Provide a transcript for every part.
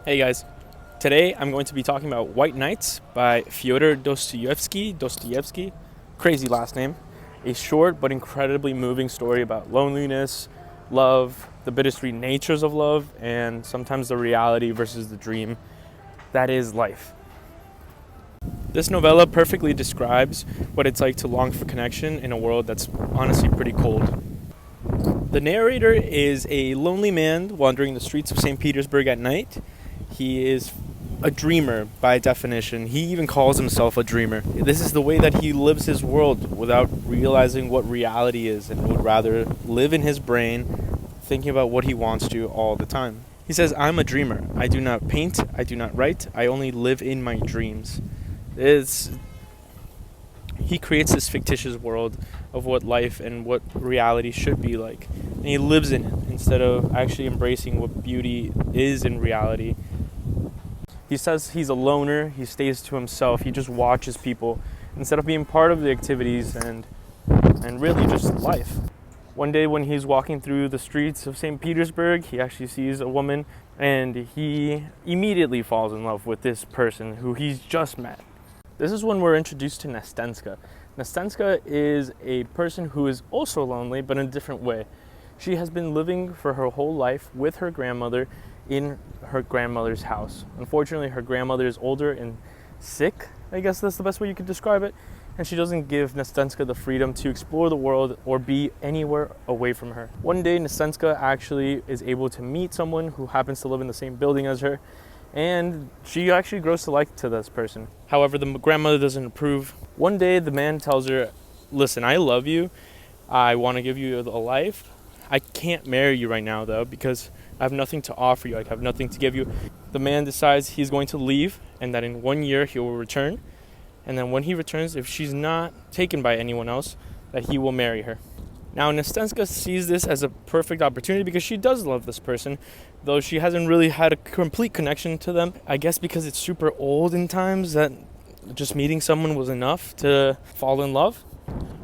Hey guys, today I'm going to be talking about White Nights by Fyodor Dostoevsky, crazy last name. A short but incredibly moving story about loneliness, love, the bittersweet natures of love, and sometimes the reality versus the dream that is life. This novella perfectly describes what it's like to long for connection in a world that's honestly pretty cold. The narrator is a lonely man wandering the streets of St. Petersburg at night. He is a dreamer by definition. He even calls himself a dreamer. This is the way that he lives his world without realizing what reality is and would rather live in his brain thinking about what he wants to all the time. He says, "I'm a dreamer. I do not paint. I do not write. I only live in my dreams." He creates this fictitious world of what life and what reality should be like. And he lives in it instead of actually embracing what beauty is in reality. He says he's a loner, he stays to himself, he just watches people instead of being part of the activities and really just life. One day when he's walking through the streets of St. Petersburg, he actually sees a woman and he immediately falls in love with this person who he's just met. This is when we're introduced to Nastenska. Nastenska is a person who is also lonely, but in a different way. She has been living for her whole life with her grandmother in her grandmother's house. Unfortunately, her grandmother is older and sick, I guess that's the best way you could describe it, and she doesn't give Nastenska the freedom to explore the world or be anywhere away from her. One day, Nastenska actually is able to meet someone who happens to live in the same building as her, and she actually grows to like to this person. However, the grandmother doesn't approve. One day, the man tells her, "Listen, I love you. I want to give you a life. I can't marry you right now, though, because I have nothing to offer you. I have nothing to give you." The man decides he's going to leave and that in 1 year he will return. And then when he returns, if she's not taken by anyone else, that he will marry her. Now, Nastenska sees this as a perfect opportunity because she does love this person, though she hasn't really had a complete connection to them. I guess because it's super old in times that just meeting someone was enough to fall in love.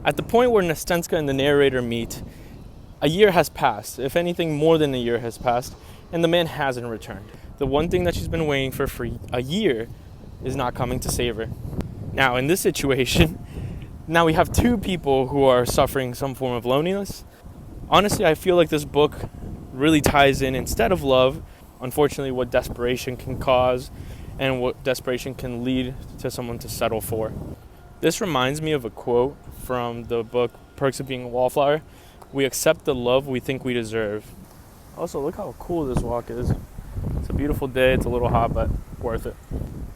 At the point where Nastenska and the narrator meet, a year has passed, if anything more than a year has passed, and the man hasn't returned. The one thing that she's been waiting for a year is not coming to save her. Now, in this situation, now we have two people who are suffering some form of loneliness. Honestly, I feel like this book really ties in, instead of love, unfortunately, what desperation can cause and what desperation can lead to someone to settle for. This reminds me of a quote from the book Perks of Being a Wallflower. "We accept the love we think we deserve." Also, look how cool this walk is. It's a beautiful day. It's a little hot, but worth it.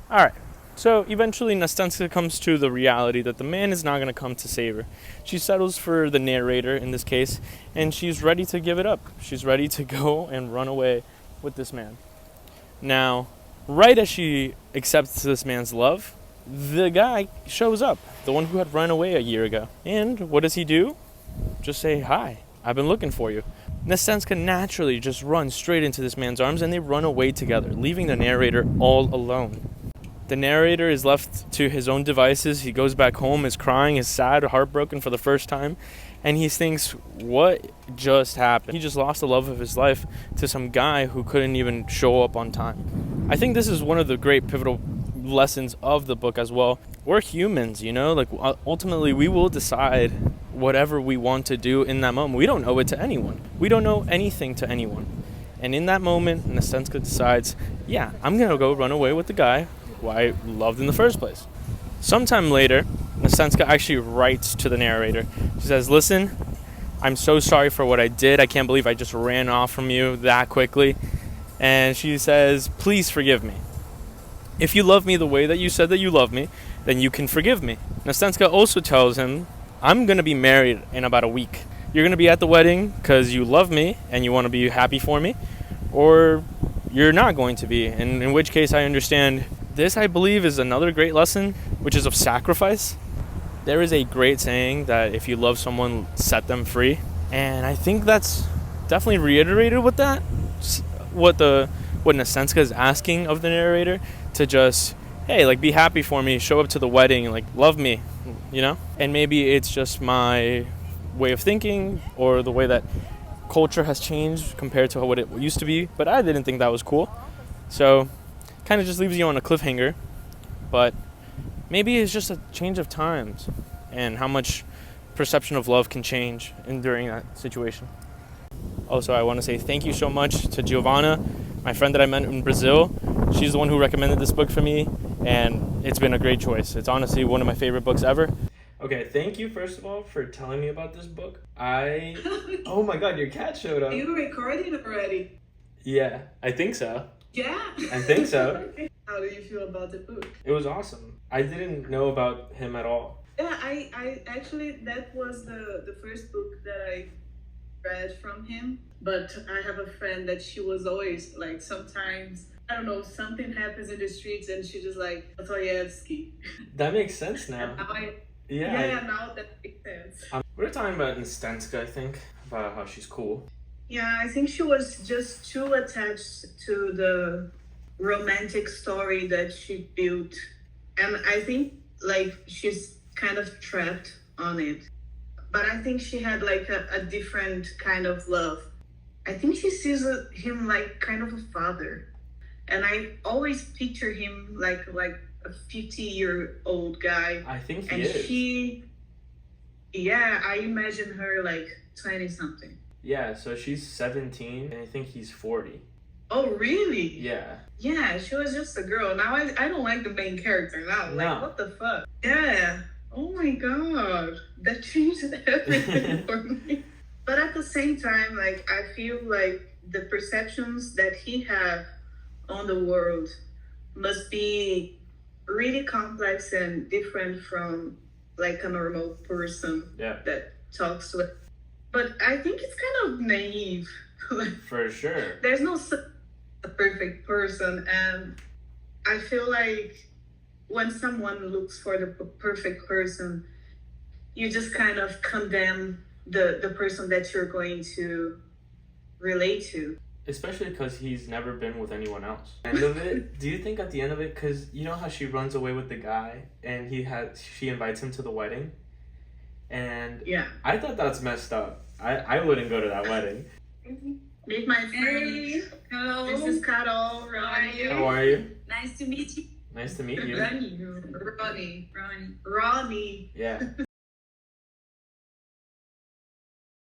All right. So eventually Nastenska comes to the reality that the man is not going to come to save her. She settles for the narrator in this case, and she's ready to give it up. She's ready to go and run away with this man. Now, right as she accepts this man's love, the guy shows up, the one who had run away a year ago. And what does he do? Just say, "Hi, I've been looking for you." Nastenska naturally just runs straight into this man's arms and they run away together, leaving the narrator all alone. The narrator is left to his own devices. He goes back home, is crying, is sad, heartbroken for the first time, and he thinks, what just happened? He just lost the love of his life to some guy who couldn't even show up on time. I think this is one of the great pivotal lessons of the book as well. We're humans, like ultimately we will decide whatever we want to do in that moment. We don't owe it to anyone. We don't owe anything to anyone. And in that moment, Nastenska decides, yeah, I'm going to go run away with the guy who I loved in the first place. Sometime later, Nastenska actually writes to the narrator. She says, "Listen, I'm so sorry for what I did. I can't believe I just ran off from you that quickly." And she says, "Please forgive me. If you love me the way that you said that you love me, then you can forgive me." Nastenska also tells him, "I'm going to be married in about a week. You're going to be at the wedding because you love me and you want to be happy for me, or you're not going to be, and in which case I understand." This, I believe, is another great lesson, which is of sacrifice. There is a great saying that if you love someone, set them free. And I think that's definitely reiterated with that. What Nastenska is asking of the narrator, to just, hey, be happy for me, show up to the wedding, love me, And maybe it's just my way of thinking or the way that culture has changed compared to what it used to be, but I didn't think that was cool. So, kind of just leaves you on a cliffhanger, but maybe it's just a change of times and how much perception of love can change during that situation. Also, I want to say thank you so much to Giovanna, my friend that I met in Brazil. She's the one who recommended this book for me, and it's been a great choice. It's honestly one of my favorite books ever. Okay, thank you first of all for telling me about this book. Oh my god, your cat showed up. Are you recording already? Yeah, I think so. Yeah. I think so. How do you feel about the book? It was awesome. I didn't know about him at all. Yeah, I actually, that was the first book that I read from him. But I have a friend that she was always like, sometimes, I don't know, something happens in the streets and she just like, Dostoevsky. That makes sense now. Now that makes sense. We were talking about Nastenska, I think, about how she's cool. Yeah, I think she was just too attached to the romantic story that she built. And I think like she's kind of trapped on it. But I think she had like a different kind of love. I think she sees him like kind of a father. And I always picture him like a 50-year-old guy. I think he and is. I imagine her like 20-something. Yeah, so she's 17 and I think he's 40. Oh, really? Yeah. Yeah, she was just a girl. Now I don't like the main character now. No. Like, what the fuck? Yeah. Oh my god. That changed everything for me. But at the same time, like, I feel like the perceptions that he have on the world must be really complex and different from like a normal person that talks to it. But I think it's kind of naive. For sure. There's no perfect person, and I feel like when someone looks for the perfect person, you just kind of condemn the person that you're going to relate to. Especially because he's never been with anyone else. End of it, do you think at the end of it, because you know how she runs away with the guy and she invites him to the wedding? And yeah, I thought that's messed up. I wouldn't go to that wedding. Meet my friend. Hey, hello. This is Carol. Ronnie. How are you? Nice to meet you. Nice to meet you. Ronnie. Ronnie. Ronnie. Yeah.